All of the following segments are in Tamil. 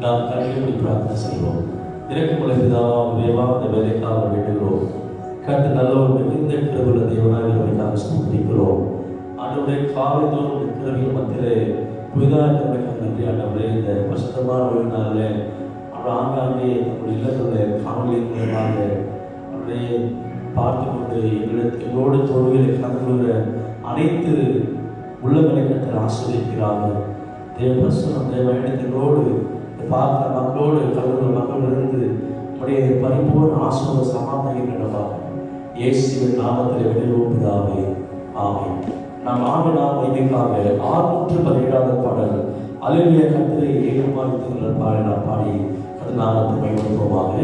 நாம் கண்ணீரோடு பிரார்த்தனை செய்வோம். இறக்குமுறை பிதாவாம் தேவா, அந்த வேலைக்காக வேண்டுகிறோம். கர்த்தர் நல்லவர், மிகுந்த கிருபையுள்ள தேவனாக இருப்பதற்காக ஸ்தோத்திரிக்கிறோம். ஆண்டவரே, காலைதோறும் கிருபையின் மத்தியிலே புதிதாக இருப்பதற்காக நன்றி ஆண்டவரே. இந்த பரிசுத்தமான ஓய்வுனாலே அவர் ஆங்காங்கே நம்முடைய இல்லங்களில் காணொலி மூலமாக அவருடைய பார்த்து கொண்டு எங்களோடு தொழுகையை கலந்து கொள்கிற அனைத்து உள்ளங்களை கர்த்தர் ஆசீர்வதிக்கிறார்கள். தேவ பிரசன்னம் தேவ இடங்களோடு பார்க்கிற மக்களோடு கலந்து மக்களிலிருந்து நம்முடைய பரிபூர்ண ஆசீர்வாத சமாதானம் நடப்பாங்க. இயேசுவின் நாமத்தில் வேண்டுகிறோம் பிதாவே, ஆமென். நாம் ஆண்டவராக வைத்திருக்காக 617வது பாடல் அல்லேலூயா கர்த்தரை ஏகமாய் பாடி நாம் பாடி அது நாமத்தை பயன்படுத்துவோமாக.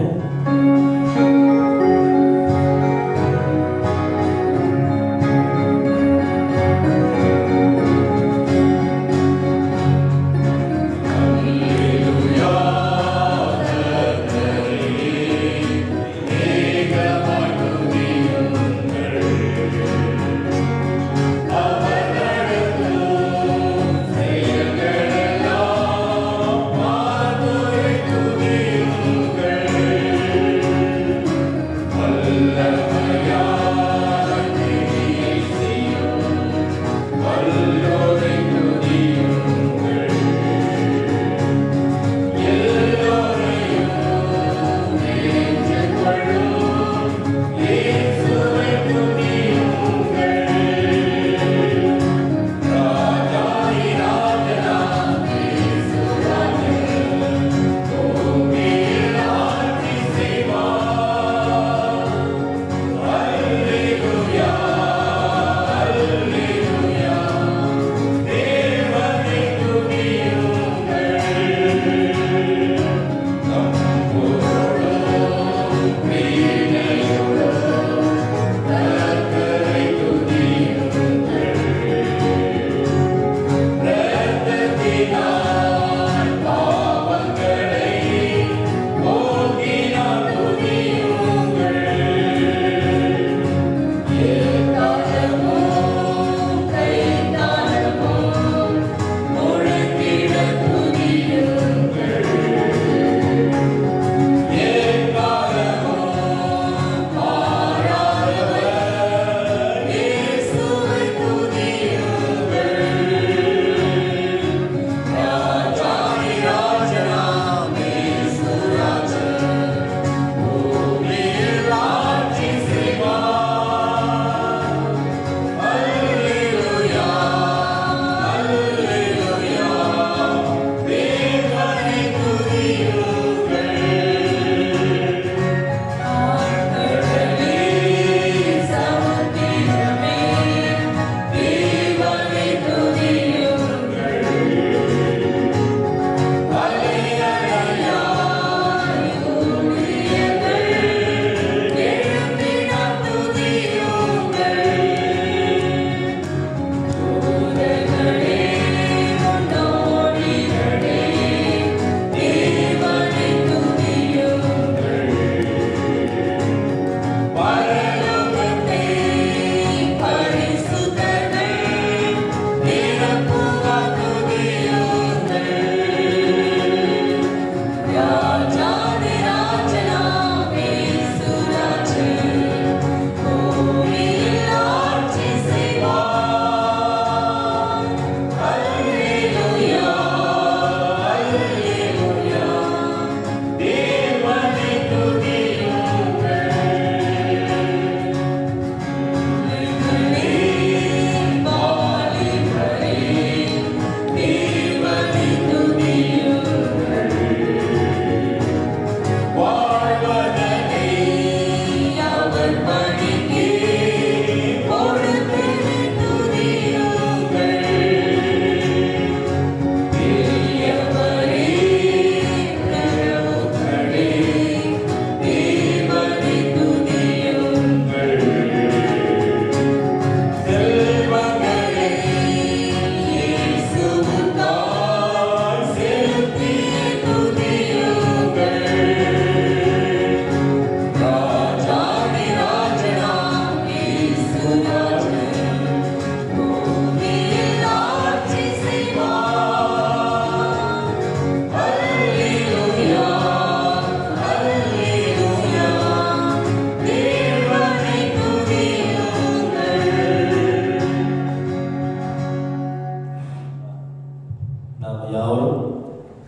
யாவரும்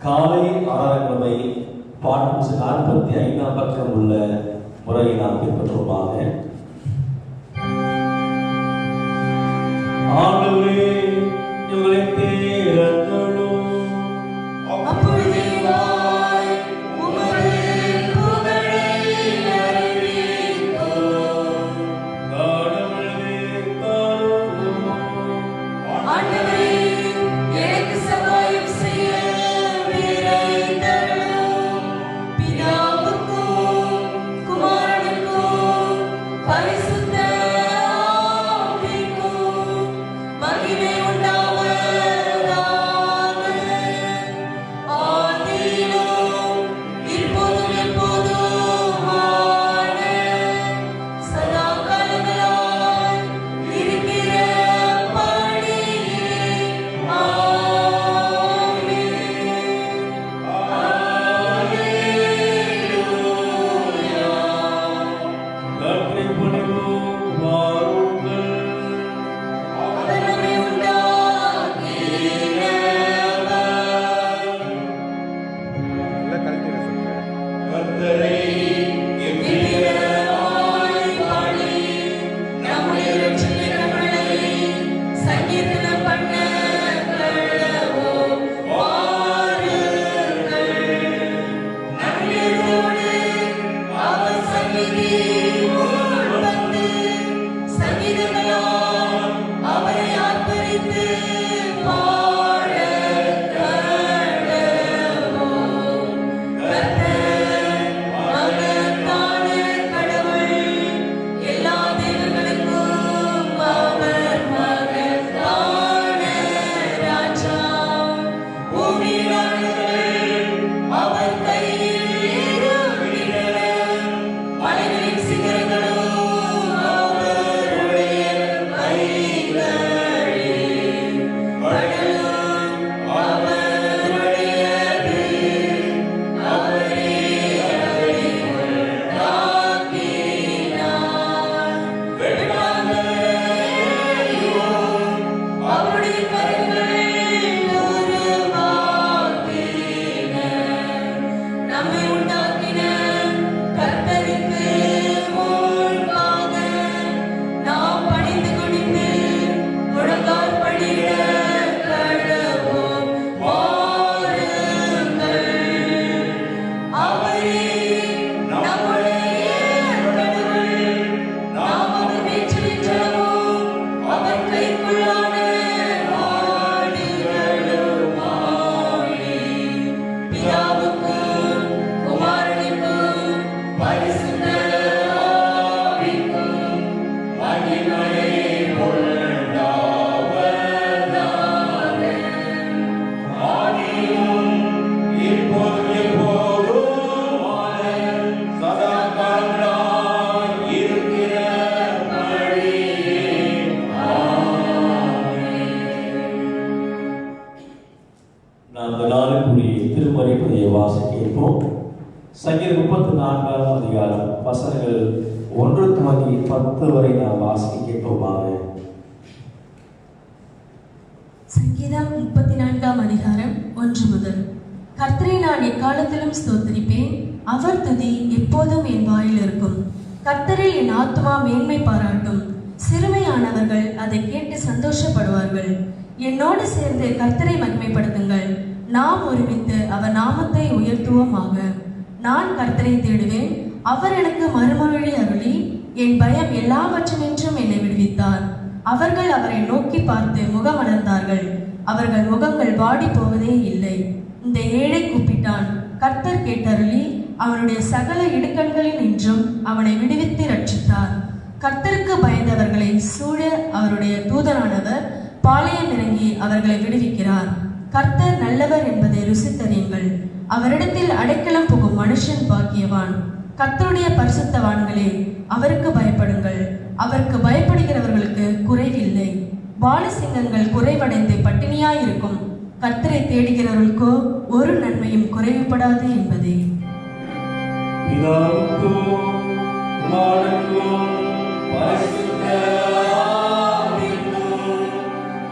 காலை ஆராதனை பாட்டு 45 பக்கம் உள்ள முறையை நாம் பின்பற்றுவோமாக. ஆண்டவரே எங்களை தேர்ந்தெடுத்தருளும். அப்பொழுது வாய் உமது புகழை அறிவிக்கும். கடவுளே தாரும். ஆண்டவரே எனக்கு சகாயம் செய்ய விரைந்தருளும். பிதாவுக்கும் குமாரனுக்கும் பரிசுத்த ஆவிக்கும் மகிமை உண்டாவதாக. ஆதியிலும் இப்போதும் எப்போதுமான சதா காலங்களாய் இருக்கிறபடியே. ஆமென். அல்லேலூயா. கர்த்தரை பணிவோம் வாருங்கள். அவர் நம்மை உண்டாக்கினவர். கர்த்தரை எவ்விதமாய் பாடி நம்முடைய இரட்சகரை சங்கீர்த்தனம் பண்ண கடவோம். வாருங்கள். நன்றியோடு அவர் சந்நிதி முன் வந்து சங்கீதங்களால் அவரை ஆர்ப்பரித்து பாட கடவோம். கர்த்தர் மகத்தான கடவுள், எல்லா தேவர்களுக்கும் அவர் மகத்தான ராஜா. பூமியானவர்கள் அவர் கையில் இருக்கின்றன. மலைகளின் சிகரங்களும் அவருடைய கைகளில். கடலும் அவருடையது. அவரே அதை உண்டாக்கினார். வெட்டாந்தரையும் அவருடைய கரங்கள் உருவாக்கின. நம்மை உண்டாக்கின கர்த்தருக்கு முன்பாக நாம் பணிந்து குனிந்து முழங்கால் படியிட கடவோம். வாருங்கள். அவரே நம்முடைய கடவுள். நாம் அவர் மேய்ச்சலின்றளவும் அவர் கைக்குள்ளான ஆடுகளுமாமே. பிதாவுக்கும் குமாரனுக்கும் பரிசுத்த ஆவிக்கும் மகிமை உண்டாவதாக. ஆதியிலும் இப்போதும் எப்போதுமான சதா காலங்களாய் இருக்கிறபடியே. நாம் இந்த நாளுக்குரிய திருமறைப்பதியை வாசிக்க இருப்போம். சங்கீதம் 34 அதிகாரம் வசனங்கள் 1 துவங்கி 10 வரை நாம் வாசிக்க கேட்போமாக. சங்கீதம் 34 அதிகாரம் 1 முதல். கர்த்தரை நான் எக்காலத்திலும் ஸ்தோத்திரிப்பேன். அவர் துதி எப்போதும் என் வாயில் இருக்கும். கர்த்தரில் என் ஆத்துமா மேன்மை பாராட்டும். சிறுமையானவர்கள் அதை கேட்டு சந்தோஷப்படுவார்கள். என்னோடு சேர்ந்து கர்த்தரை மகிமைப்படுத்துங்கள். நாம் ஒருமித்து அவர் நாமத்தை உயர்த்துவோமாக. நான் கர்த்தரை தேடுவேன். அவர் எனக்கு மறுமொழி அருளி என் பயம் எல்லாவற்றினின்றும் என்னை விடுவித்தார். அவர்கள் அவரை நோக்கி பார்த்து முகமலர்ந்தார்கள். அவர்கள் முகங்கள் வாடி போவதே இல்லை. இந்த ஏழை கூப்பிட்டான். கர்த்தர் கேட்டருளி அவனுடைய சகல இடுக்கண்களில் நின்றும் அவனை விடுவித்து ரட்சித்தார். கர்த்தருக்கு பயந்தவர்களை சூழ அவருடைய தூதனானவர் பாளையம் இறங்கி அவர்களை விடுவிக்கிறார். கர்த்தர் நல்லவர் என்பதை ருசித்தறியுங்கள். அவரிடத்தில் அடைக்கலம் புகும் மனுஷன் பாக்கியவான். கர்த்தருடைய பரிசுத்தவான்களே, அவருக்கு பயப்படுங்கள். அவருக்கு பயப்படுகிறவர்களுக்கு குறைவில்லை. பாலசிங்கங்கள் குறைவடைந்து பட்டினியாயிருக்கும். கர்த்தரை தேடுகிறவர்களுக்கோ ஒரு நன்மையும் குறைவுபடாது என்பதே. பிதாவுக்கும் குமாரனுக்கும் பரிசுத்த ஆவிக்கும்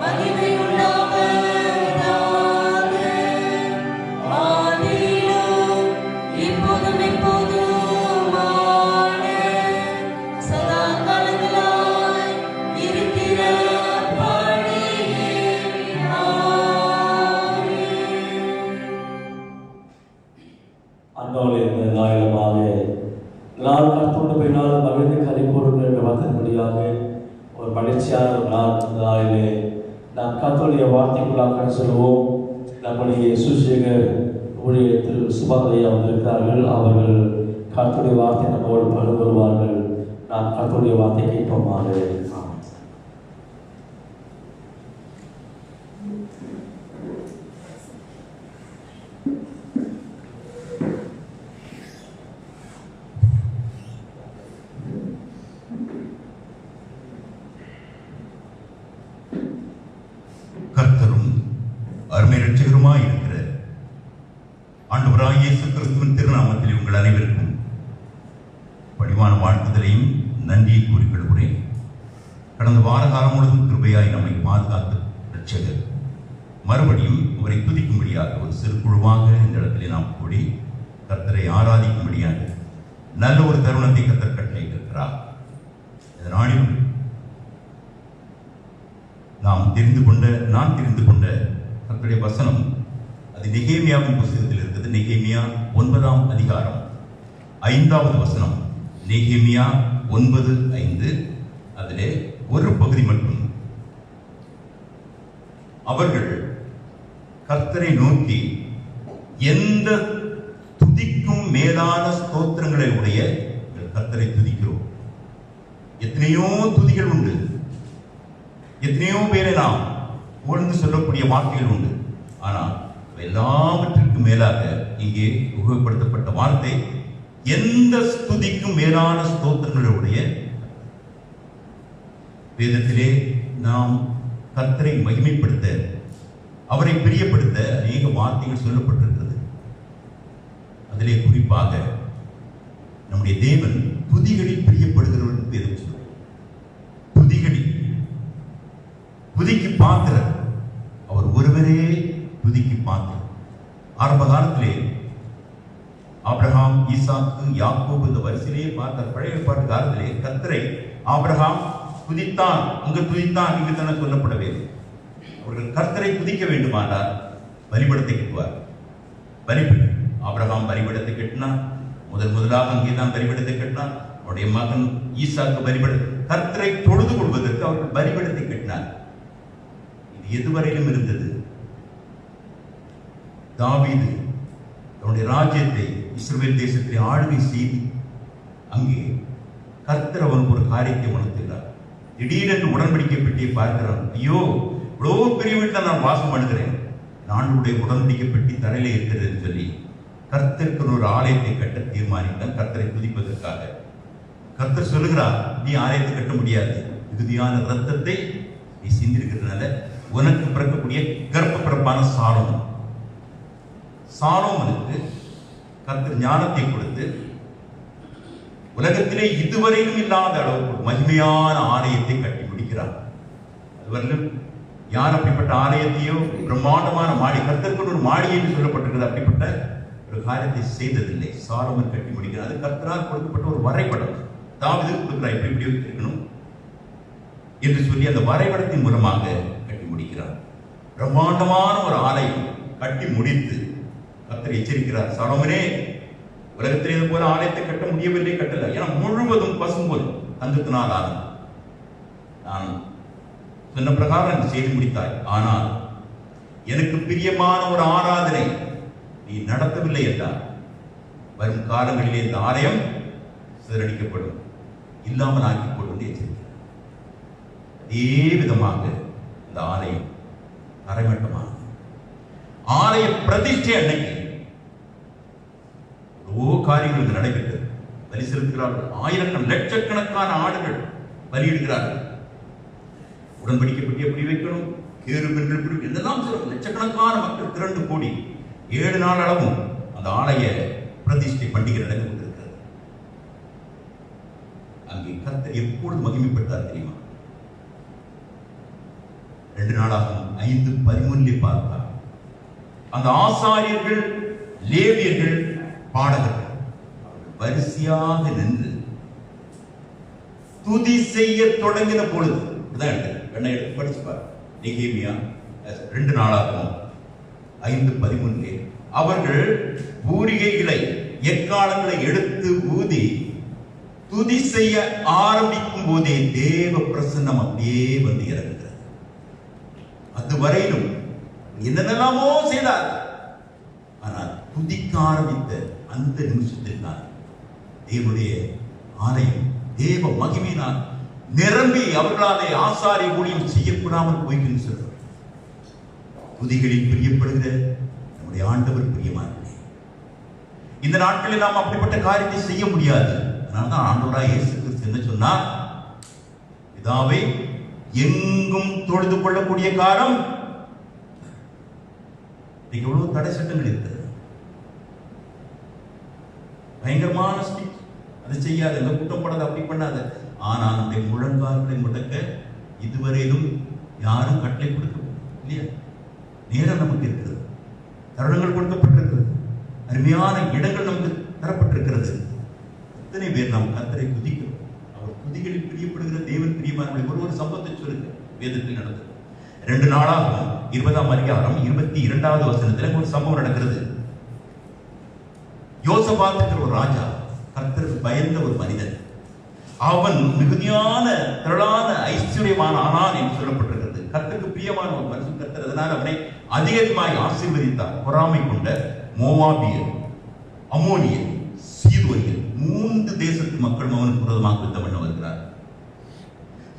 மகிமை உண்டாவதாக. அன்னோலே இந்த நாளிலமாக நாள் கர்த்தரோடு போய் நாள் மகிழ்ந்து கரை கூறுங்கள் என்ற வார்த்தையின்படியாக ஒரு மகிழ்ச்சியான ஒரு நாள் நாளிலே நாம் கர்த்தருடைய வார்த்தைக்குள்ளாக செல்வோம். நம்முடைய சுசேகர் ஊழியத்தில் சுபாதையா வந்திருக்கிறார்கள். அவர்கள் கர்த்தருடைய வார்த்தை நம்மோடு பகிர்ந்து வருவார்கள். நாம் கர்த்தருடைய வார்த்தை கேட்போமாக. கர்த்தரும் அருமை இரட்சகருமாய் இருக்கிற ஆண்டவராகிய இயேசு கிறிஸ்துவின் திருநாமத்தில் உங்கள் அனைவருக்கும் பணிவான வாழ்த்துதலையும் நன்றியை கூறிக்கொள்கிறேன். கடந்த வார காலம் முழுவதும் கிருபையாய் நம்மை பாதுகாத்த இரட்சகர் மறுபடியும் அவரை துதிக்கும்படியாக ஒரு சிறு குழுவாக இந்த இடத்திலே நாம் கூடி கர்த்தரை ஆராதிக்கும்படியாக நல்ல ஒரு தருணத்தை கர்த்தர் கட்டளையிட்டிருக்கிறார். இதனாலும் நான் தெரிந்து கொண்ட கர்த்தருடைய வசனம் அது நெகேமியாவின் புத்தகத்தில் இருக்குது. நெகேமியா 9ஆம் அதிகாரம் 5வது வசனம். நெகேமியா 9:5. அதிலே ஒரு பகுதி மட்டும். அவர்கள் கர்த்தரை நோக்கி எந்த துதிக்கும் மேலான ஸ்தோத்திரங்களை உடைய கர்த்தரை துதிக்கிறோம். எத்தனையோ துதிகள் உண்டு, எத்தனையோ பேரை நாம் புகழ்ந்து சொல்லக்கூடிய வார்த்தைகள் உண்டு. ஆனால் எல்லாவற்றிற்கும் மேலாக இங்கே உபயோகப்படுத்தப்பட்ட வார்த்தை எந்த ஸ்துதிக்கும் மேலான ஸ்தோத்திரங்களுடைய. வேதத்திலே நாம் கர்த்தரை மகிமைப்படுத்த, அவரை பிரியப்படுத்த அநேக வார்த்தைகள் சொல்லப்பட்டிருக்கிறது. அதிலே குறிப்பாக நம்முடைய தேவன் துதிகளில் பிரியப்படுகிறவர்கள் வேதம் சொல்லும். துதிக்கு பாத்திரர் அவர் ஒருவரே. துதிக்கு பாத்திரர். ஆரம்ப காலத்திலே ஆபிரகாம், ஈசாக்கு, யாக்கோபு இந்த வரிசையிலே பார்த்த பழைய ஏற்பாட்டு காலத்திலே கர்த்தரை ஆபிரகாம் துதித்தான், அங்கு துதித்தான், இங்கு தானே சொல்லப்படவே. அவர்கள் கர்த்தரை துதிக்க வேண்டுமானால் பலிபீடத்தை கட்டுவார். ஆபிரகாம் பலிபீடத்தை கட்டினான். முதலாக அங்கேதான் பலிபீடத்தை கட்டினான். அவருடைய மகன் ஈசாக்கு கர்த்தரை தொழுது கொள்வதற்கு அவர்கள் பலிபீடத்தை கட்டினார். எதுவரையிலும் இருந்தது. தாவீது தன்னுடைய ராஜ்யத்தை இஸ்ரவேல் தேசத்தை ஆளுகை செய்து அங்கே கர்த்தர் அவனுக்கு ஒரு காரியத்தை உணர்த்துகிறார். திடீரென்று உடன்படிக்கை பெட்டியை பார்க்கிறான். ஐயோ, இவ்வளோ பெரிய வீட்டில் நான் வாசம் பண்ணுகிறேன், நானுடைய உடன்படிக்கை பெட்டி தரையில இருக்கிறது சொல்லி கர்த்தருக்கு ஒரு ஆலயத்தை கட்ட தீர்மானித்தான். கர்த்தரை துதிப்பதற்காக கர்த்தர் சொல்லுகிறார், நீ ஆலயத்தை கட்ட முடியாது, மிகுதியான ரத்தத்தை நீ சிந்திருக்கிறதுனால உனக்கு பிறக்கக்கூடிய கர்ப்ப பிறப்பான சாலோமனுக்கு கர்த்தர் ஞானத்தை கொடுத்து உலகத்திலே இதுவரையிலும் இல்லாத அளவுக்கு மகிமையான ஆலயத்தை கட்டி முடிக்கிறார். அதுவரையிலும் யார் அப்படிப்பட்ட ஆலயத்தையோ பிரம்மாண்டமான மாடி, கர்த்தருக்கு ஒரு மாடி என்று சொல்லப்பட்டிருக்கிறது, அப்படிப்பட்ட ஒரு காரியத்தை செய்ததில்லை. சாலோமன் கட்டி முடிக்கிறார். அது கர்த்தரால் கொடுக்கப்பட்ட ஒரு வரைபடம். தாவீது கொடுக்கிறார், இப்படி இப்படி இருக்கணும் என்று சொல்லி அந்த வரைபடத்தின் மூலமாக கட்டி முடிக்கிறார். பிரம்மாண்டமான ஒரு ஆலயம் கட்டி முடித்து கர்த்தர் எச்சரிக்கிறார், சாலோமனே, உலகத்தில் இது போல ஆலயத்தை கட்ட முடியவில்லை, கட்டல. ஏன்னா முழுவதும் பசும்பொன் தங்கத்தினால் ஆனது. நான் சொன்ன பிரகாரம் செய்து முடித்தாய், ஆனால் எனக்கு பிரியமான ஒரு ஆராதனை நீ நடத்தவில்லை என்றால் வரும் காலங்களிலே இந்த ஆலயம் சிதறடிக்கப்படும், இல்லாமல் ஆக்கிக்கொள்ளும் எச்சரிக்கிறார். அதே விதமாக இந்த ஆலயம் தரைமட்டமான ஆலய பிரதிஷ்டை அன்னைக்கு காரியங்கள் நடைபெற்றது. பலி செலுத்துகிறார்கள். ஆயிரக்கணக்கான லட்சக்கணக்கான ஆடுகள் பலியிடுகிறார்கள். உடன்படிக்கை பெட்டி எப்படி வைக்கணும், கேருபீன்கள் என்னெல்லாம் லட்சக்கணக்கான மக்கள் திரண்டு கூடி 7 நாள் அளவும் அந்த ஆலய பிரதிஷ்டை பண்டிகை நடந்து கொண்டிருக்கிறது. அங்கே கர்த்தர் எப்பொழுது மகிமைப்பட்டார் தெரியுமா? 2 நாளாகவும் 5:13 பார்த்தார். அந்த ஆசாரியர்கள், லேவியர்கள், பாடகர்கள் வரிசையாக நின்று துதி செய்ய தொடங்கின பொழுது எடுத்து படிச்சு பாரு. நெகேமியா 2 நாளாகவும் 5:13 அவர்கள் பூரிகைகளை எக்காலங்களை எடுத்து ஊதி துதி செய்ய ஆரம்பிக்கும் போதே தேவ பிரசன்னம் அப்படியே வந்து இறங்குகிறது. அதுவரையிலும் என்னென்னலாமோ செய்தார். ஆனால் துதிக்க ஆரம்பித்த அந்த நிமிஷத்தில் தான் தேவனுடைய ஆலயம் தேவ மகிமையினால் நிரம்பி அவர்களாலே ஆசாரிய ஊழியம் செய்யக்கூடாமல் போய்க்கு சொல்றார். துதிகளில் பிரியப்படுகிற நம்முடைய ஆண்டவர் பிரியமானவரே, இந்த நாட்களில் நாம் அப்படிப்பட்ட காரியத்தை செய்ய முடியாது. அதனால்தான் ஆண்டவராய் இயேசு கிறிஸ்து என்ன சொன்னார்? பிதாவை எங்கும் தொழுது கொள்ளக்கூடிய காலம். எவ்வளவு தடை சட்டங்கள் இருக்கிறது, பயங்கரமான ஸ்பீச். அதை செய்யாத, இந்த கூட்டம் போடாத, அப்படி பண்ணாத. ஆனால் நம்முடைய முழங்கால்களை முடக்க இதுவரையிலும் யாரும் கட்டளை கொடுக்க இல்லையா? நேரம் நமக்கு இருக்கிறது, தருணங்கள் கொடுக்கப்பட்டிருக்கிறது, அருமையான இடங்கள் நமக்கு தரப்பட்டிருக்கிறது. எத்தனை பேர் நாம் கர்த்தரை துதிக்கிறோம்? அவர் துதிகளில் பிரியப்படுகிற தேவன் பிரியமானவர்களை ஒரு சம்பவத்தை சொல்லுங்க. வேதத்தில் நடந்தது 2 நாளாகவும் 20ஆம் அதிகாரம் 22வது வசனத்தில் ஒரு சம்பவம் நடக்கிறது. யோசபாத் ஒரு ராஜா, கர்த்தருக்கு பயந்த ஒரு மனிதன். அவன் மிகுதியான திரளான ஐஸ்வர்யமான ஆனான் என்று சொல்லப்பட்டிருக்கிறது. கர்த்தருக்கு பிரியமான ஒரு மனுஷன் கர்த்தர் அதனால் அவனை அதிகமாய் ஆசீர்வதித்தார். பொறாமை கொண்ட மோவாபியர், அம்மோனியர், சீதோனியர் 3 தேசத்து மக்கள் அவனுக்கு விரோதமாக யுத்தம் பண்ண வருகிறார்.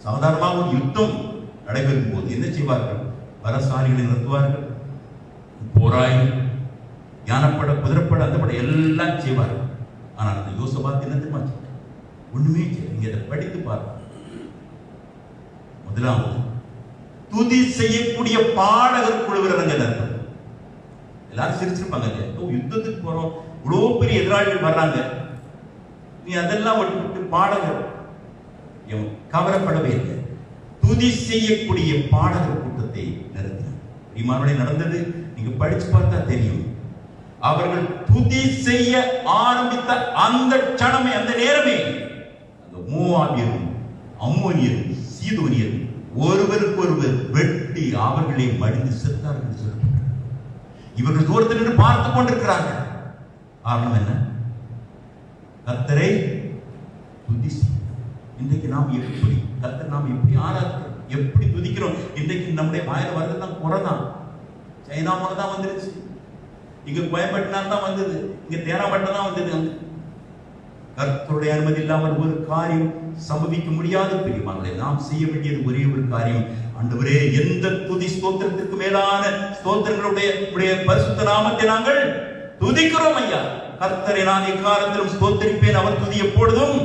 சாதாரணமாக ஒரு யுத்தம் நடைபெறும் போது என்ன செய்வார்கள்? பலசாலிகளை நிறுத்துவார்கள், போராய் யானப்பட, குதிரைப்பட, அந்த படம் எல்லாம் செய்வார்கள். ஆனால் அந்த யோசபாத் என்ன தெரியுமா? ஒண்ணுமே செய்ய. நீங்க அதை படித்து பாருங்க. முதலாவது துதி செய்யக்கூடிய பாடகர் குழுவினர்கள் எல்லாரும் சிரிச்சிருப்பாங்க. யுத்தத்துக்கு போறோம், இவ்வளவு பெரிய எதிராளிகள் வர்றாங்க, நீ அதெல்லாம் விட்டு பாடகர் கவரப்படவே இல்லை. துதி செய்யக்கூடிய பாடகர் கூட்டத்தை நிறுத்தினார். நடந்தது நீங்க படிச்சு பார்த்தா தெரியும். அவர்கள் துதி செய்ய ஆரம்பித்த அந்த க்ஷணமே, அந்த நேரமே, அந்த மோவாபியரும் அம்மோனியரும் சீதோனியரும் ஒருவருக்கு ஒருவர் வெட்டி அவர்களை மடிந்து செத்தார்கள் சொல்லப்பட்டது. இவர்கள் தூரத்தில் நின்று பார்த்துக் கொண்டிருக்கிறார்கள். காரணம் என்ன? கர்த்தரை துதி. இன்றைக்கு நாம் எப்படி கர்த்தர், நாம் எப்படி ஆராதிக்கிறோம், எப்படி துதிக்கிறோம்? இன்றைக்கு நம்முடைய வாயில வரதுதான் கொரோனா. சைனா மூலம் தான் வந்துருச்சு, இங்க கோயம்பேட்டினால் தான் வந்தது, இங்க தேனாம்பட்டினம் தான் வந்தது. கர்த்தருடைய அனுமதி இல்லாமல் ஒரு காரியம் சம்பவிக்க முடியாது. பிரியமானவர்களே, நாம் செய்ய வேண்டியது ஒரே ஒரு காரியம். ஆண்டவரே, எந்த துதி ஸ்தோத்திரத்திற்கு மேலான ஸ்தோத்திரங்களுடைய பரிசுத்த நாமத்தை நாங்கள் துதிக்கிறோம் ஐயா. கர்த்தரை நான் எக்காலத்திலும் ஸ்தோத்திரிப்பேன், அவர் துதி எப்பொழுதும்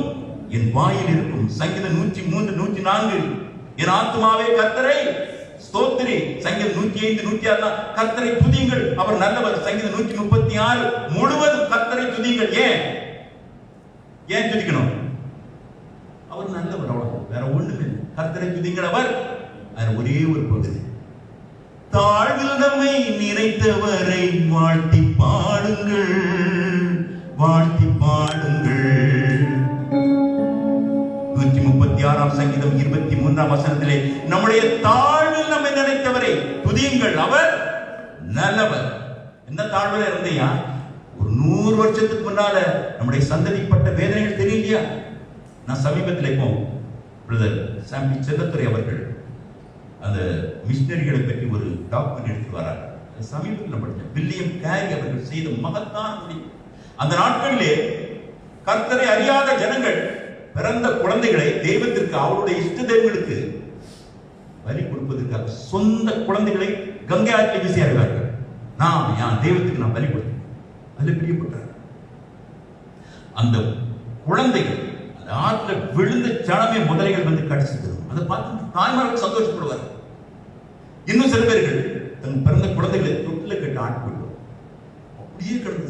என் வாயில் இருக்கும். சங்கீதம் 103, 104. என் ஆத்துமாவே கர்த்தரை ஸ்தோத்திரி. சங்கீதம் 105, 106 கர்த்தரை துதியுங்கள், அவர் நல்லவர். சங்கீதம் 136 முழுவதும் கர்த்தரை துதியுங்கள். ஏன் துதிக்கணும்? அவர் நல்லவர், அவ்வளவு, வேற ஒண்ணுமே இல்லை. கர்த்தரை துதியுங்கள். அவர் ஒரே ஒரு பகுதி. தாழ்வில் நம்மை நினைத்தவரை வாழ்த்தி பாடுங்கள், வாழ்த்தி பாடுங்கள். 136ஆம் சங்கீதம் 23ஆம் வசனத்திலே நம்முடைய தாழ்வில் நம்மை நினைத்தவரை துதியுங்கள், அவர் நல்லவர். என்ன தாழ்வில் இருந்தையா? ஒரு 100 வருஷத்துக்கு முன்னால நம்முடைய சந்ததிப்பட்ட வேதனைகள் தெரியலையா? நான் சமீபத்தில் இப்போ பிரதர் சாம்பி செல்லத்துறை அவர்கள் அந்த மிஷினரிகளை பற்றி ஒரு டாக்குமெண்ட் எடுத்து வராங்க. சமீபத்தில் படித்தேன். வில்லியம் கேரி அவர்கள் செய்த மகத்தான முடிவு. அந்த நாட்களிலே கர்த்தரை அறியாத ஜனங்கள் பிறந்த குழந்தைகளை தெய்வத்திற்கு, அவருடைய இஷ்ட தெய்வங்களுக்கு பலி கொடுப்பதற்காக சொந்த குழந்தைகளை கங்கை ஆற்றில் வீசி அறிவார்கள். நான் என் தெய்வத்துக்கு நான் பலி கொடுத்தேன். அதில் பிரியப்பட்டார். அந்த குழந்தைகள் அந்த ஆற்றுல விழுந்த சனமே முதலைகள் வந்து கடிச்சிட்டு அதை பார்த்து தாய்மார்கள் சந்தோஷப்படுவார். இன்னும் சில பேர்கள் தன் பிறந்த குழந்தைகளை தொட்டில கட்டி ஆட்டி விடுவார். அப்படியே கிடந்து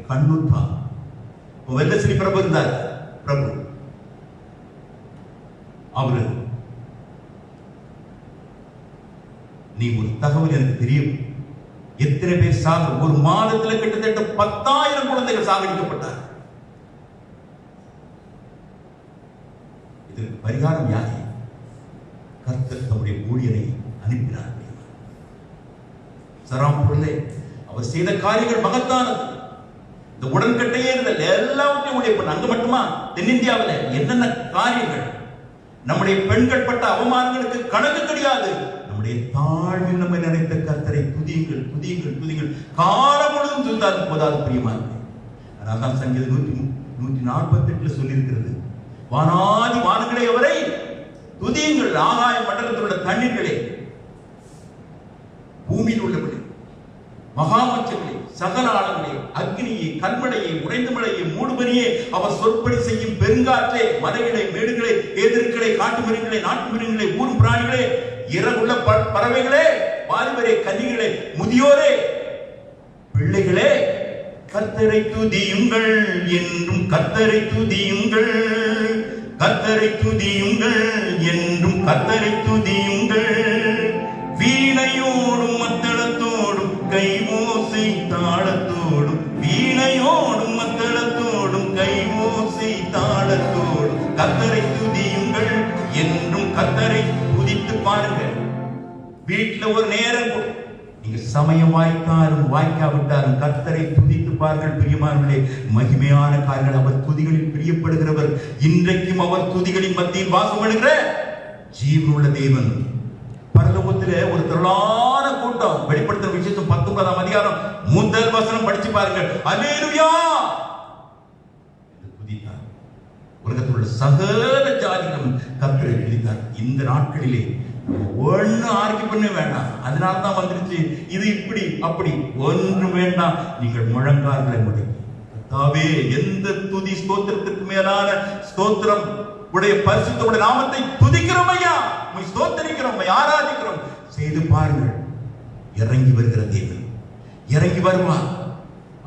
கண்ணுத்தா வெள்ளசிறி பிரபு இருந்தார். பிரபு அவரு, நீ ஒரு தகவல் எனக்கு தெரியும், எத்தனை பேர் சாக, ஒரு மாதத்தில் கிட்டத்தட்ட 10,000 குழந்தைகள் சாகடிக்கப்பட்டார். இதற்கு பரிகாரம் யாரு? கர்த்தர் தம்முடைய ஊழியரை அனுப்பினார். சராம்பூரிலே அவர் செய்த காரியங்கள் மகத்தானது. இந்த உடன்கட்டையே இருந்தல் எல்லாவற்றையும் உடையப்படும். அங்க மட்டுமா? தென்னிந்தியாவில் என்னென்ன காரியங்கள்! நம்முடைய பெண்கள் பட்ட அவமானங்களுக்கு கணக்கு கிடையாது. நம்முடைய தாழ்வில் நம்மை நினைத்த கர்த்தரை துதியுங்கள், துதியுங்கள், துதியுங்கள். காலம் முழுவதும் துதித்தால் போதாது பிரியமானவர்களே. அதனால்தான் சங்கீதம் 148 சொல்லியிருக்கிறது, வானாதி வானங்களே அவரை துதியுங்கள், ஆகாய மண்டலத்தில் உள்ள தண்ணீர்களே, பூமியில் உள்ளவர்களே, மகாமச்சங்களே, சகல ஆழங்களே, அக்னியை, கல்மழையை, உறைந்த மழையை, மூடுபனியே, அவர் சொற்படி செய்யும் பெருங்காற்றே, மலைகளை, மேடுகளை, ஏதிர்களை, காட்டு மிருகங்களே, நாட்டு மிருகங்களே, ஊரும் பிராணிகளே, இறகுள்ள பறவைகளே, வாலிபரே, கன்னிகளே, முதியோரே, பிள்ளைகளே, கர்த்தரை துதியுங்கள் என்றும் கர்த்தரை துதியுங்கள், கர்த்தரை துதியுங்கள் என்றும் கர்த்தரை துதியுங்கள். வீணையோடும் மத்தளத்தோடும் கைமோசை தாளத்தோடும், வீணையோடும் மத்தளத்தோடும் கைமோசை தாளத்தோடும் கர்த்தரை துதியுங்கள் என்றும் கர்த்தரை துதித்து பாருங்க. வீட்டுல ஒரு நேரம் நீங்க சமயம் வாய்த்தாலும் வாய்க்காவிட்டாலும் கர்த்தரை துதித்து பாருங்கள் பிரியமானவர்களே. மகிமையான காரியங்கள். அவர் துதிகளில் பிரியப்படுகிறவர். இன்றைக்கும் அவர் துதிகளின் மத்தியில் வாசம் பண்ணுகிற ஜீவனுள்ள தேவன். பரலோகத்திலே ஒரு திரளான கூட்டம். வெளிப்படுத்தின விசேஷம் 19ஆம் அதிகாரம் 1 வசனம் படிச்சு பாருங்கள். அல்லேலூயா துதித்தார். உலகத்தில் உள்ள சகல ஜாதிகளும் கர்த்தரை துதித்தார். இந்த நாட்களிலே ஒண்ணு ஆர்கியூ பண்ண வேண்டாம். அதனால தான் வந்துருச்சு இது இப்படி அப்படி ஒன்று வேண்டாம். நீங்கள் முழங்கால்களை முடக்கி கர்த்தாவே, எந்த துதி ஸ்தோத்திரத்திற்கு மேலான ஸ்தோத்திரம் உடைய பரிசுத்தமுடைய நாமத்தை துதிக்கிறோம் ஐயா, உம்மை ஸ்தோத்திரிக்கிறோம், உம்மை ஆராதிக்கிறோம் செய்து பாருங்கள். இறங்கி வருகிற தேவன் இறங்கி வருவார்.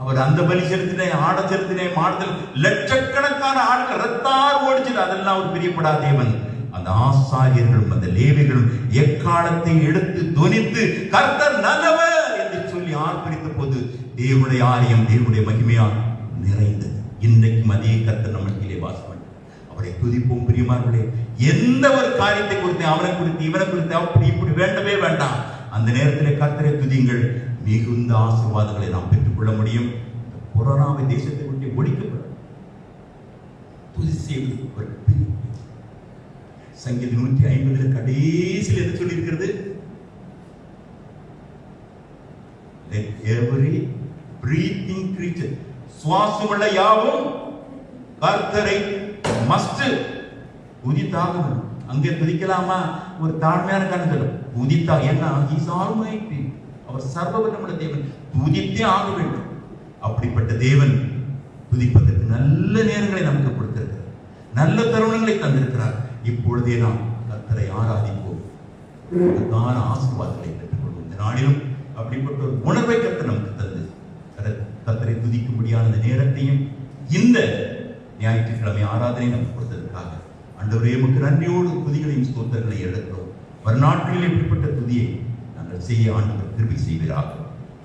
அவர் அந்த பலி செலுத்தினே, ஆட செலுத்தினே, மாடுதல் லட்சக்கணக்கான ஆடுகள் ரத்தார் ஓடிச்சது, அதெல்லாம் அவர் பிரியப்படாத தேவன். அந்த ஆசாரியர்களும் அந்த லேவியர்களும் எக்காலத்தை எடுத்து துணித்து கர்த்தர் நல்லவர் என்று சொல்லி ஆர்ப்பரித்த போது தேவனுடைய ஆலயம் தேவனுடைய மகிமையால் நிறைந்தது. இன்றைக்கும் அதே கர்த்தர் நம்மிலே வாசம். அவரை துதிப்போம் பிரியமானவர்களே. எந்த ஒரு காரியத்தை குறித்து, அவனை குறித்து, இவனை குறித்து அப்படி இப்படி வேண்டவே வேண்டாம். அந்த நேரத்தில் கர்த்தரை துதியுங்கள். மிகுந்த ஆசீர்வாதங்களை நாம் பெற்றுக்கொள்ள முடியும். கொரோனாவை தேசத்தை விட்டு ஒழிக்கப்படும். துதி செய்வது ஒரு பெரிய. சங்கீதம் 150 கடைசியில் என்ன சொல்லி இருக்கிறது? Let every breathing creature, சுவாசமுள்ள யாவும் கர்த்தரை மஸ்ட் துதித்தாக. அங்கே துதிக்கலாமா? ஒரு தாழ்மையான கணக்கு துதித்தா. ஏன்னா He is Almighty, அவர் சர்வவல்லமையுள்ள தேவன். துதித்தே ஆக வேண்டும். அப்படிப்பட்ட தேவன் துதிப்பதற்கு நல்ல நேரங்களை நமக்கு கொடுத்திருக்கிறார், நல்ல தருணங்களை தந்திருக்கிறார். இப்பொழுதே நாம் கர்த்தரை ஆராதிப்போம், அதற்கான ஆசீர்வாதங்களை பெற்றுக்கொள்வோம். இந்த நாளிலும் அப்படிப்பட்ட ஒரு உணர்வை கர்த்தர் நமக்கு தந்து கர்த்தரை துதிக்கும்படியான அந்த நேரத்தையும் இந்த ஞாயிற்றுக்கிழமை ஆராதனை நமக்கு கொடுத்ததற்காக ஆண்டவரே உமக்கு நன்றியோடு துதிகளையும் ஸ்தோத்திரங்களை எடுக்கிறோம். வருநாட்களில் இப்படிப்பட்ட துதியை நாங்கள் செய்ய ஆண்டவர் கிருபை செய்வீராக.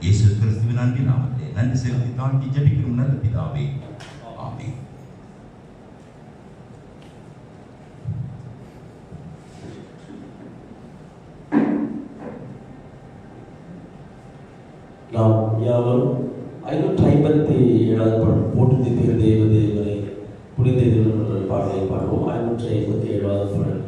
இயேசு கிறிஸ்துவின் நன்றி நாமத்திலே நன்றி செலுத்தி தாழ்த்தி ஜெபிக்கிறோம் நல்ல பிதாவே, ஆமென். நாம் யாவரும் 557 பாடல் போற்றி தேவ தேவனை புனித தேவன் பாடலை பாடுவோம். 557 பாடல்.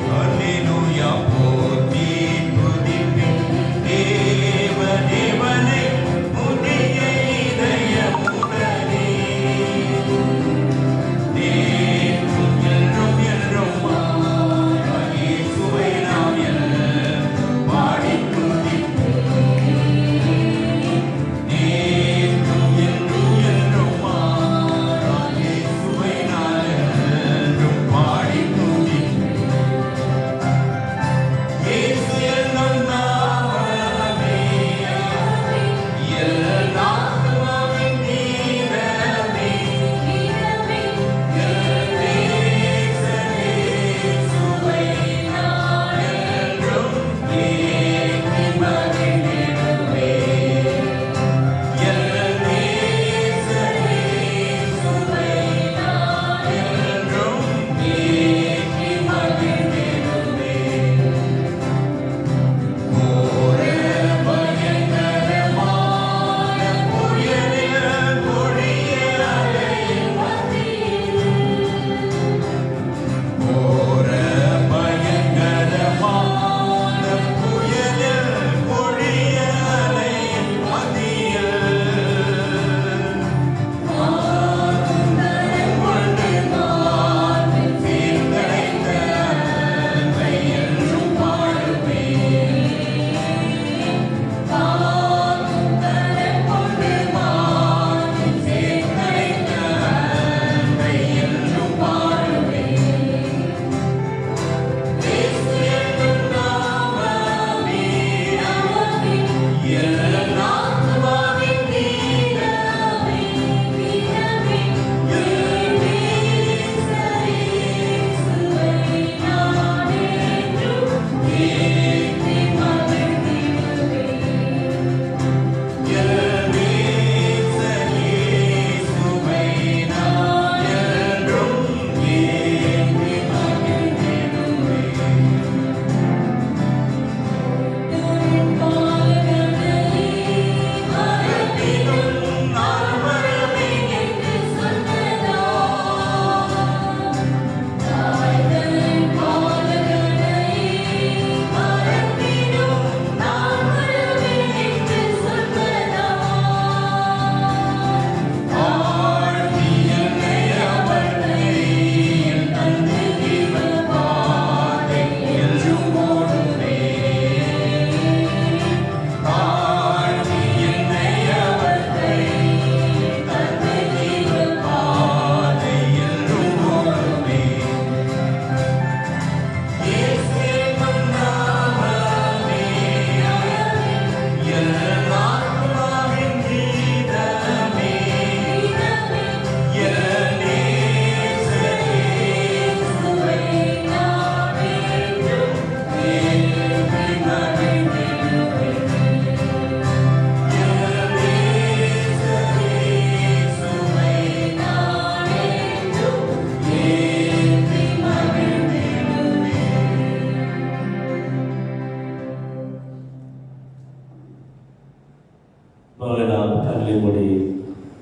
Hallelujah,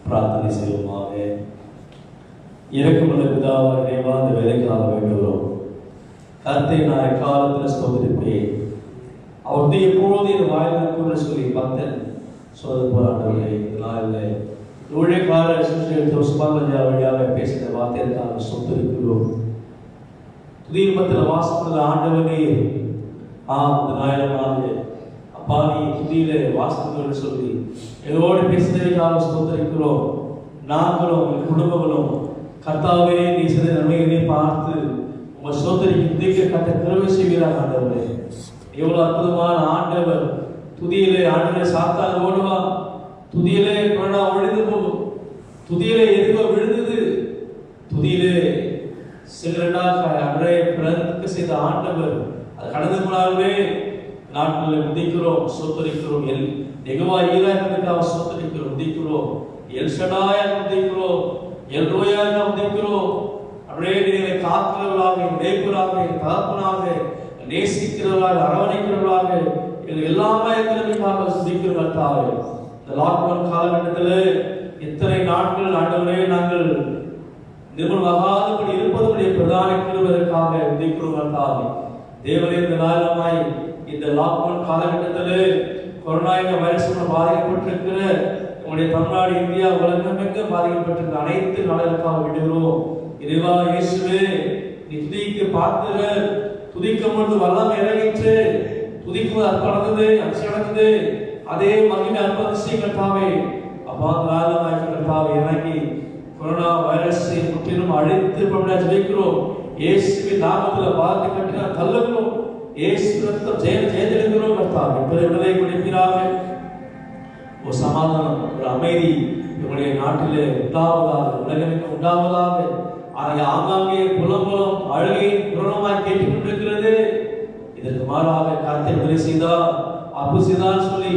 பிரார்த்தனை செய்வோமாக. இரக்கமுள்ள பிதாவாகிய இறைவா, இந்த வேலைக்காக வேண்டுகிறோம். கர்த்தரை நான் எக்காலத்தில் ஸ்தோத்திரிப்பேன். அவருடைய எப்பொழுது என் வாயில் இருக்கும்னு சொல்லி பக்தன் சொல்வது போல ஆண்டவரே, இந்த நாளில் ஊழியக்கார சுஸ்மான் வழியாக பேசின வார்த்தைக்காக ஸ்தோத்திரிக்கிறோம். துதியின் மத்தியில் வாசப்படுற ஆண்டவனே, இந்த நாயகமாக அப்பா நீ துதியில வாசகங்கள் சொல்லி எதோடு பேசினதுக்காக ஸ்தோத்திரிக்கிறோம். நாங்களும் எங்கள் குடும்பங்களும் கர்த்தாவே நீ சில நன்மைகளை பார்த்து உங்கள் ஸ்தோத்திரிக்கு துதிக்க கட்ட கிருபை செய்வீராக ஆண்டவரே. எவ்வளவு அற்புதமான ஆண்டவர். துதியிலே ஆண்டவரை சாத்தான் ஓடுவா, துதியிலே கொரோனா ஒழிந்து போகும், துதியிலே எதுவோ விழுந்தது, துதியிலே சிலராக அன்றைய பிறக்க செய்த ஆண்டவர் அது கடந்து போனாலுமே நாட்களில் உதிக்கிறோம், சோத்தரிக்கிறோம். நெகுவா ஈராக சோத்தரிக்கிறோம், உதிக்கிறோம். எல்ஷடாயாக உதிக்கிறோம், எல்ரோயாக உதிக்கிறோம். அப்படியே நீங்களை காக்கிறவர்களாக, மேய்ப்பராக, தகப்பனாக, நேசிக்கிறவர்களாக, அரவணைக்கிறவர்களாக எங்கள் எல்லாமே எங்களுக்காக சுதிக்கிறவர்களாக. இந்த லாக்டவுன் காலகட்டத்தில் இத்தனை நாட்கள் ஆண்டவரே நாங்கள் நிர்மூலமாகாதபடி இருப்பதனுடைய பிரதான கிருபைக்காக உதிக்கிறவர்களாக. தேவனே, இந்த நாளமாய் இந்த லாக்டவுன் காலகட்டத்தில் கொரோனா வைரஸ் பாதிக்கப்பட்டிருக்கிற உங்களுடைய தமிழ்நாடு, இந்தியா, உலகமெங்க பாதிக்கப்பட்டிருக்கிற அனைத்து நாடுகளுக்காக விடுகிறோம். இறைவா இயேசுவே, நீ துதிக்கு பார்க்கிற துதிக்கும் பொழுது வல்லம் இறங்கிற்று, துதிக்கும் அற்புதம் அச்சு நடந்தது. அதே மகிமை அற்புதம் கர்த்தாவே அப்பா கர்த்தாவே இறங்கி கொரோனா வைரஸை முற்றிலும் அழித்து ஜெயிக்கிறோம். இயேசுவின் நாமத்தில் பாதத்தை கட்டின தள்ளுகிறோம். இயேசு ரத்தம் ஜெயதெழுகிறோம் கர்த்தாவே. விடுதலை கொடுக்கிறாங்க. ஒரு சமாதானம், ஒரு அமைதி நம்முடைய நாட்டிலே உண்டாவதாக, உலகமெங்கும் உண்டாவதாக. அதை ஆங்காங்கே புலம்பலம் அழுகை புலமாய் கேட்டுக்கொண்டிருக்கிறது. இதற்கு மாறாக கர்த்தர் விடுதலை செய்தார், அப்பு செய்தார் சொல்லி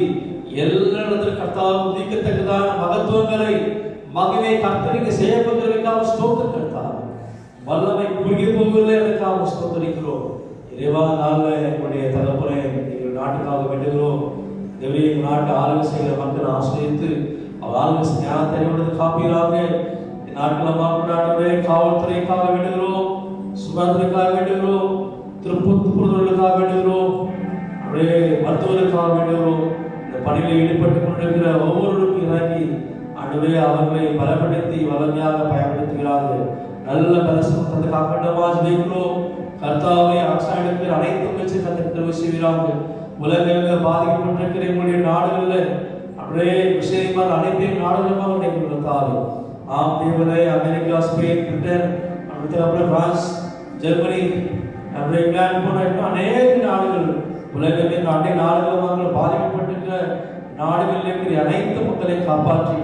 எல்லா இடத்துல கர்த்தாவும் உதிக்கத்தக்கதான மகத்துவங்களை மகிமை கர்த்தருக்கு செய்யப்பட்டிருக்காக ஸ்தோத்திரம் கர்த்தார். வல்லமை குறுகி போகவில்லை, அதற்காக ஸ்தோத்திரிக்கிறோம். இறைவா, நாளில் என்னுடைய தலைமுறை எங்கள் நாட்டுக்காக வேண்டுகிறோம். தேவரே, எங்கள் நாட்டு ஆளுகை செய்கிற மக்களை ஆசிரியத்து அவர் ஆளுகை ஞானத்தை காப்பீராக. நாட்கள் மாவட்ட காவல்துறைக்காக வேண்டுகிறோம், சுகாதாரத்துக்காக வேண்டுகிறோம், திருப்பூர்களுக்காக வேண்டுகிறோம், அப்படியே மருத்துவர்களுக்காக வேண்டுகிறோம். இந்த பணியில் ஈடுபட்டுக் கொண்டிருக்கிற ஒவ்வொருவருக்கும் இறங்கி ஆண்டவரே அவர்களை பலப்படுத்தி வல்லமையாக பயன்படுத்துகிறார்கள். நல்ல பரிசுத்தத்தை காக்கட்டமாக ஜெபிக்கிறோம். கர்த்தாவே, அரசாங்கத்தில் அனைத்து முயற்சி கத்திர செய்கிறார்கள். உலகில் பாதிக்கப்பட்டிருக்கிற எங்களுடைய நாடுகளில் அப்படியே விஷயமாக அனைத்தையும் நாடுகளுமாக நடைபெறுகிறார்கள். ஆம் தேவனே, அமெரிக்கா, ஸ்பெயின், பிரிட்டன், அப்புறம் பிரான்ஸ், ஜெர்மனி, அப்புறம் இங்கிலாந்து போன்ற அநேக நாடுகள் உலகத்தின் அண்டை நாடுகள் பாதிக்கப்பட்டிருக்கிற நாடுகளில் இருக்கிற அனைத்து மக்களை காப்பாற்றி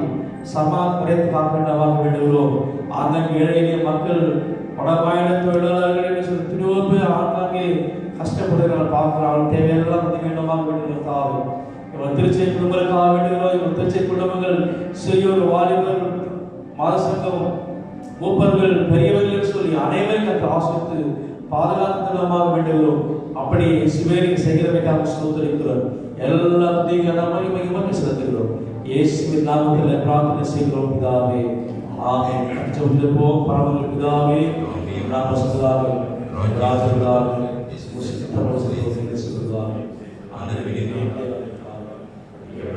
சமாதானத்தை காக்கின்றவாக வேண்டுகிறோம். அந்த ஏழை மக்கள் வடமாநில தொழிலாளர்கள் என்று சொல்லி திருவப்பு ஆங்காங்கே கஷ்டப்படுகிறார்கள், பார்க்கிறார்கள். தேவையெல்லாம் வேண்டுமாக வேண்டுகிறதாக இவர் திருச்சி குடும்பங்களுக்காக வேண்டுகிறோம். இவர் திருச்சி குடும்பங்கள் சிறியோர், வாலிபர், மத சங்கம், மூப்பர்கள், பெரியவர்கள் சொல்லி அனைவரும் ஆசிரித்து பாதுகாத்துமாக வேண்டுகிறோம். அப்படி சிவேரி செய்கிறவைக்காக ஸ்தோத்திரிக்கிறோம். எல்லா மகிமை செலுத்துகிறோம். இயேசுவின் நாமத்தில் பிரார்த்தனை செய்கிறோம் பிதாவே, ஆமென். ஜெபிப்போம். பரம பிதாவே, நாம சதாவே ராஜராஜ முஸ்லிம் சொல்லுவாங்க ஆண்டவரே,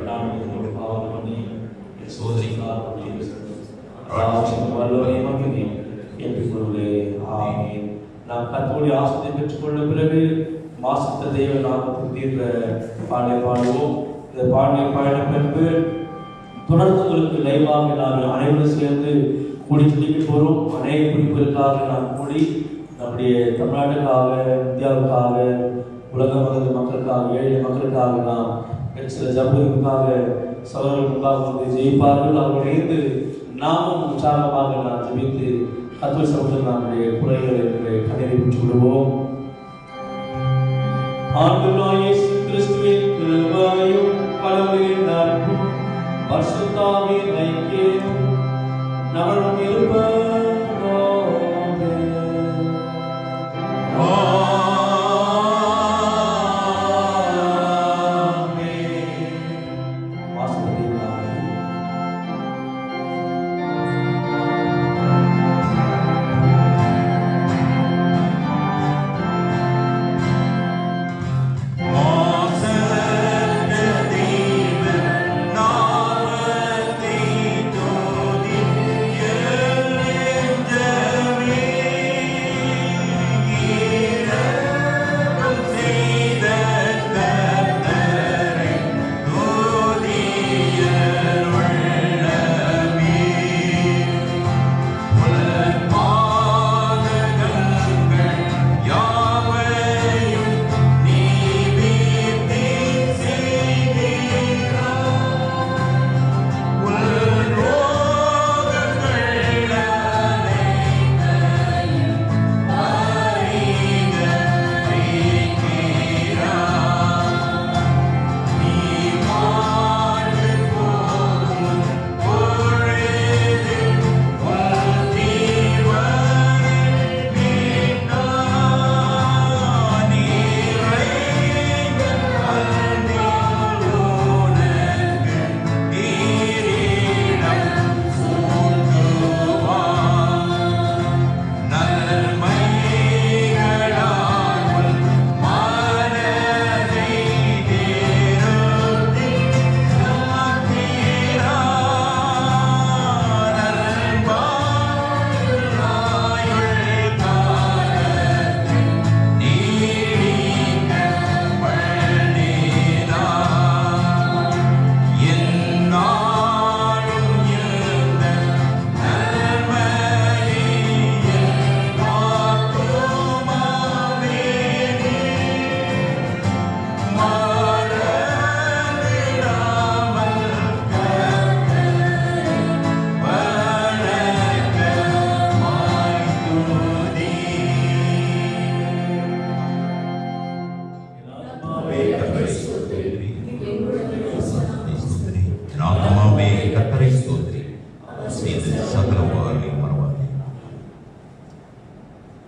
நாம் உங்களுடைய பாவம் பண்ணி சோதனைக்காக நாம் கர்த்தருடைய ஆசீர்வாதத்தை பெற்றுக்கொண்ட பிறகு மாசத்த தெய்வ நாமத்துக்கு தீர்ந்த பாடலை பாடுவோம். இந்த பாடலை பாடின பின்பு தொடர்ந்து உங்களுக்கு லைவாக நாங்கள் அனைவரும் சேர்ந்து கூடி துடிக்க போகிறோம். அநேக குறிப்புகளுக்காக நாம் கூடி நம்முடைய தமிழ்நாட்டுக்காக, இந்தியாவுக்காக, உலக மக்களுக்காக, ஏழை மக்களுக்காக நாம் சில ஜபங்களுக்காக சகோதரர்களுக்காக வந்து ஜெயிப்பார்கள். அவர்கள் இணைந்து நாமும் உற்சாகமாக நாம் ஜெபித்து கர்த்தர் சமூகத்தில் நம்முடைய குறைகளை கண்ணீரை பெற்று விடுவோம். ஆண்டவராகிய இயேசு கிறிஸ்துவின் கிருபையும் கடவுளின் அன்பும் பரிசுத்த ஆவியின் ஐக்கியமும் நம்முடன் இருப்பதாக.